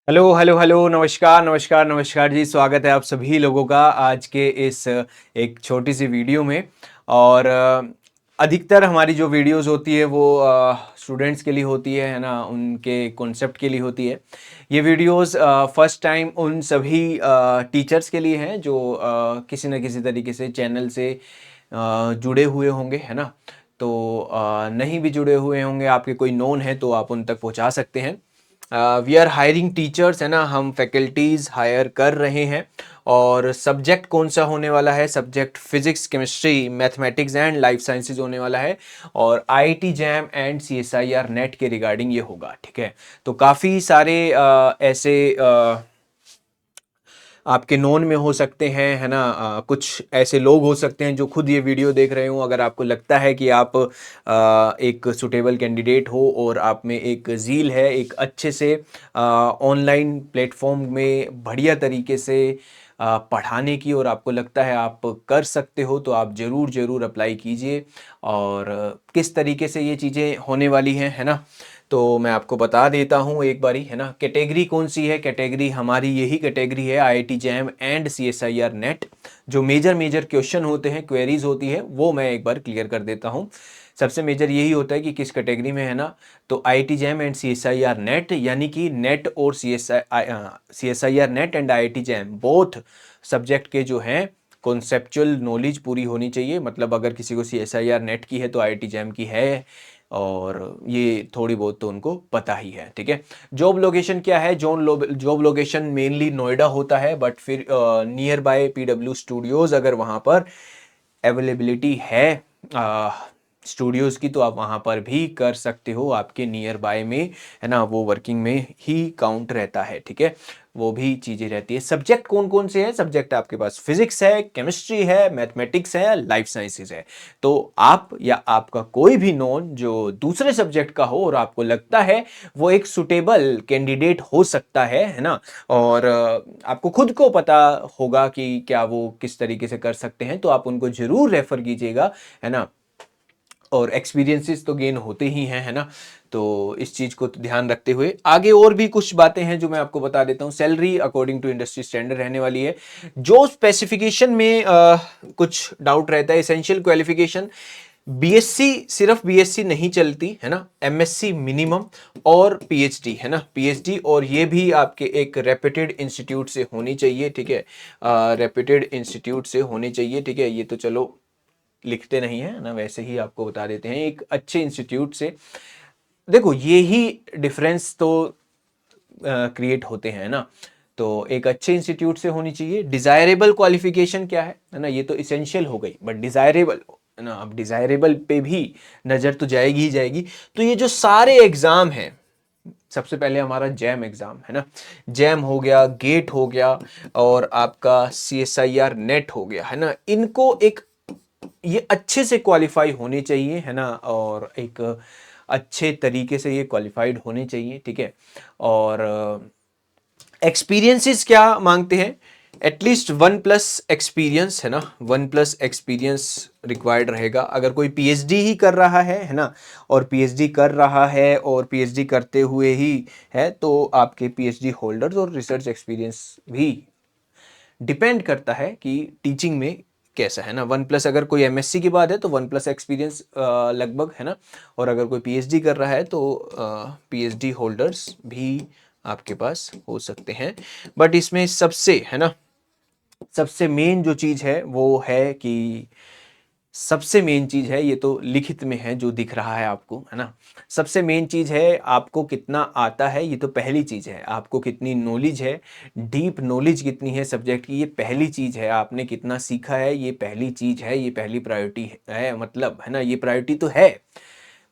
Hello hello hello, नमस्कार नमस्कार नमस्कार जी। स्वागत है आप सभी लोगों का आज के इस एक छोटी सी वीडियो में। और अधिकतर हमारी जो वीडियोस होती है वो स्टूडेंट्स के लिए होती है ना, उनके कॉन्सेप्ट के लिए होती है। ये वीडियोस फर्स्ट टाइम उन सभी टीचर्स के लिए हैं जो किसी न किसी तरीके से चैनल से जुड़े हुए होंगे, है ना। तो नहीं भी जुड़े हुए होंगे, आपके कोई नोन है तो आप उन तक पहुंचा सकते हैं। वी आर हायरिंग टीचर्स, है ना, हम फैकल्टीज़ हायर कर रहे हैं। और सब्जेक्ट कौन सा होने वाला है? Subject physics, chemistry, mathematics and life sciences होने वाला है। और IIT jam and CSIR NET के रिगार्डिंग ये होगा, ठीक है। तो काफ़ी सारे ऐसे आपके नोन में हो सकते हैं, है ना। कुछ ऐसे लोग हो सकते हैं जो खुद ये वीडियो देख रहे हो। अगर आपको लगता है कि आप एक सुटेबल कैंडिडेट हो और आप में एक ज़ील है एक अच्छे से ऑनलाइन प्लेटफॉर्म में बढ़िया तरीके से पढ़ाने की, और आपको लगता है आप कर सकते हो, तो आप ज़रूर ज़रूर अप्लाई कीजिए। और किस तरीके से ये चीज़ें होने वाली हैं, है ना, तो मैं आपको बता देता हूँ एक बारी, है ना। कैटेगरी कौन सी है? कैटेगरी हमारी यही कैटेगरी है, IIT jam and CSIR net. जो मेजर मेजर क्वेश्चन होते हैं, क्वेरीज होती है, वो मैं एक बार क्लियर कर देता हूँ। सबसे मेजर यही होता है कि किस कैटेगरी में, है ना। तो IIT jam and CSIR net, यानी कि नेट और CSIR net and IIT jam both subject के जो हैं कॉन्सेप्चुअल नॉलेज पूरी होनी चाहिए। मतलब अगर किसी को सीएसआईआर नेट की है तो आईआईटी जैम की है, और ये थोड़ी बहुत तो उनको पता ही है, ठीक है। जॉब लोकेशन क्या है? जॉब लोकेशन मेनली नोएडा होता है, बट फिर नियर बाय पीडब्ल्यू स्टूडियोज अगर वहाँ पर अवेलेबिलिटी है स्टूडियोज़ की, तो आप वहाँ पर भी कर सकते हो। आपके नियर बाय में, है ना, वो वर्किंग में ही काउंट रहता है, ठीक है। वो भी चीज़ें रहती है। सब्जेक्ट कौन कौन से हैं? सब्जेक्ट आपके पास फिजिक्स है, केमिस्ट्री है, मैथमेटिक्स है, लाइफ साइंसेज है। तो आप या आपका कोई भी नॉन जो दूसरे सब्जेक्ट का हो और आपको लगता है वो एक सुटेबल कैंडिडेट हो सकता है ना, और आपको खुद को पता होगा कि क्या वो किस तरीके से कर सकते हैं, तो आप उनको जरूर रेफर कीजिएगा, है ना। और एक्सपीरियंसेस तो गेन होते ही हैं, है ना। तो इस चीज़ को तो ध्यान रखते हुए आगे और भी कुछ बातें हैं जो मैं आपको बता देता हूँ। Salary according to industry standard रहने वाली है। जो स्पेसिफिकेशन में कुछ डाउट रहता है, एसेंशियल क्वालिफिकेशन बीएससी, सिर्फ बीएससी नहीं चलती, है ना। एमएससी मिनिमम, और पीएचडी, है ना, पीएचडी, और ये भी आपके एक रेप्यूटेड इंस्टीट्यूट से होनी चाहिए, ठीक है। रेप्यूटेड इंस्टीट्यूट से होनी चाहिए, ठीक है। ये तो चलो लिखते नहीं है ना, वैसे ही आपको बता देते हैं, एक अच्छे इंस्टीट्यूट से। देखो ये ही डिफरेंस तो क्रिएट होते हैं ना। तो एक अच्छे इंस्टीट्यूट से होनी चाहिए। डिजायरेबल क्वालिफिकेशन क्या है ना, ये तो इसेंशियल हो गई, बट डिजायरेबल, है ना। अब डिजायरेबल पे भी नज़र तो जाएगी ही जाएगी। तो ये जो सारे एग्जाम हैं, सबसे पहले हमारा जैम एग्जाम, है ना। जैम हो गया, गेट हो गया, और आपका सीएसआईआर नेट हो गया, है ना। इनको एक ये अच्छे से क्वालिफाई होने चाहिए, है ना, और एक अच्छे तरीके से ये क्वालिफाइड होने चाहिए, ठीक है। और एक्सपीरियंसेस क्या मांगते हैं? एटलीस्ट 1+ एक्सपीरियंस, है ना, 1+ एक्सपीरियंस रिक्वायर्ड रहेगा। अगर कोई पीएचडी ही कर रहा है ना, और पीएचडी कर रहा है और पीएचडी करते हुए ही है, तो आपके पीएचडी होल्डर्स और रिसर्च एक्सपीरियंस भी डिपेंड करता है कि टीचिंग में कैसा है ना। 1+ अगर कोई एमएससी की बात है तो 1+ एक्सपीरियंस लगभग, है ना। और अगर कोई पीएचडी कर रहा है तो पीएचडी होल्डर्स भी आपके पास हो सकते हैं। बट इसमें सबसे, है ना, सबसे मेन जो चीज़ है वो है कि सबसे मेन चीज़ है, ये तो लिखित में है जो दिख रहा है आपको, है ना। सबसे मेन चीज़ है आपको कितना आता है, ये तो पहली चीज़ है। आपको कितनी नॉलेज है, डीप नॉलेज कितनी है सब्जेक्ट की, ये पहली चीज़ है। आपने कितना सीखा है, ये पहली चीज़ है, ये पहली प्रायोरिटी है, मतलब, है ना, ये प्रायोरिटी तो है।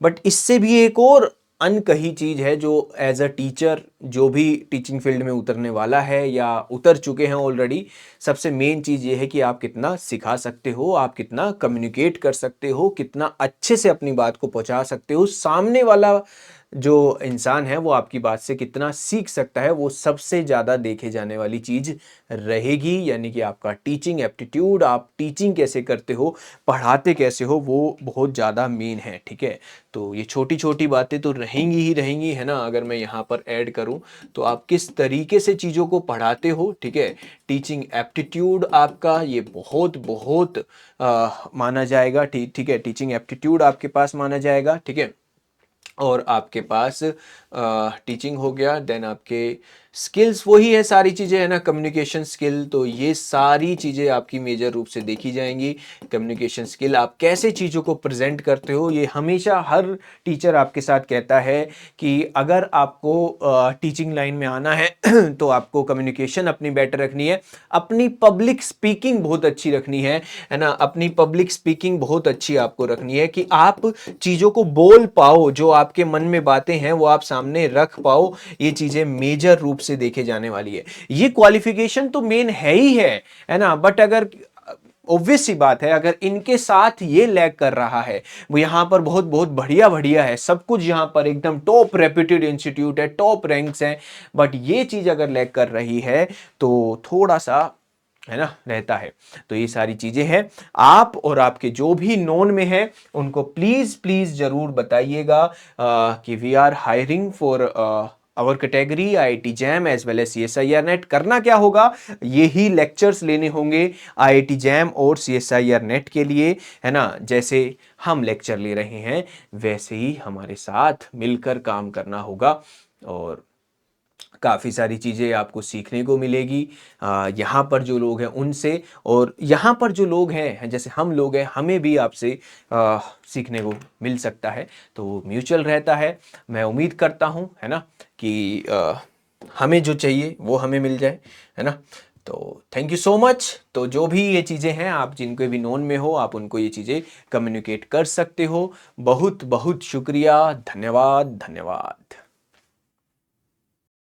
बट इससे भी एक और अनकही चीज़ है जो एज अ टीचर, जो भी टीचिंग फील्ड में उतरने वाला है या उतर चुके हैं ऑलरेडी, सबसे मेन चीज़ ये है कि आप कितना सिखा सकते हो, आप कितना कम्युनिकेट कर सकते हो, कितना अच्छे से अपनी बात को पहुंचा सकते हो। सामने वाला जो इंसान है वो आपकी बात से कितना सीख सकता है, वो सबसे ज़्यादा देखे जाने वाली चीज़ रहेगी। यानी कि आपका टीचिंग एप्टीट्यूड, आप टीचिंग कैसे करते हो, पढ़ाते कैसे हो, वो बहुत ज़्यादा मेन है। ठीक है, तो ये छोटी छोटी बातें तो रहेंगी ही रहेंगी, है ना। अगर मैं यहाँ पर ऐड करूँ तो आप किस तरीके से चीज़ों को पढ़ाते हो, ठीक है, टीचिंग एप्टीट्यूड आपका ये बहुत बहुत माना जाएगा। ठीक है, टीचिंग एप्टीट्यूड आपके पास माना जाएगा। ठीक है, और आपके पास टीचिंग हो गया, देन आपके स्किल्स वही है, सारी चीज़ें है ना, कम्युनिकेशन स्किल, तो ये सारी चीज़ें आपकी मेजर रूप से देखी जाएंगी। कम्युनिकेशन स्किल, आप कैसे चीज़ों को प्रेजेंट करते हो, ये हमेशा हर टीचर आपके साथ कहता है कि अगर आपको टीचिंग लाइन में आना है तो आपको कम्युनिकेशन अपनी बेटर रखनी है, अपनी पब्लिक स्पीकिंग बहुत अच्छी रखनी है ना, अपनी पब्लिक स्पीकिंग बहुत अच्छी आपको रखनी है कि आप चीज़ों को बोल पाओ, जो आपके मन में बातें हैं वो आप सामने रख पाओ। ये चीज़ें मेजर रूप से देखे जाने वाली है। ये क्वालिफिकेशन तो मेन है ही है ना, बट अगर ऑब्वियस सी बात है, अगर इनके साथ ये लैग कर रहा है, वो यहां पर बहुत बहुत बढ़िया बढ़िया है, सब कुछ यहां पर एकदम टॉप रेप्यूटेड इंस्टीट्यूट है, टॉप रैंक्स हैं, बट ये चीज अगर लैग कर रही है तो थोड़ा सा है ना रहता है। तो ये सारी चीजें हैं, आप और आपके जो भी नोन में है उनको प्लीज प्लीज जरूर बताइएगा कि we are hiring for our category IIT JAM as well as CSIR NET. करना क्या होगा, यही लेक्चर्स लेने होंगे आईआईटी जैम और सीएसआईआर नेट के लिए, है ना। जैसे हम लेक्चर ले रहे हैं वैसे ही हमारे साथ मिलकर काम करना होगा, और काफ़ी सारी चीज़ें आपको सीखने को मिलेगी यहाँ पर जो लोग हैं उनसे, और यहाँ पर जो लोग हैं जैसे हम लोग हैं, हमें भी आपसे सीखने को मिल सकता है। तो म्यूचुअल रहता है। मैं उम्मीद करता हूँ, है ना, कि हमें जो चाहिए वो हमें मिल जाए, है ना। तो थैंक यू सो मच। तो जो भी ये चीज़ें हैं, आप जिनको भी नोन में हो, आप उनको ये चीज़ें कम्युनिकेट कर सकते हो। बहुत बहुत शुक्रिया, धन्यवाद धन्यवाद।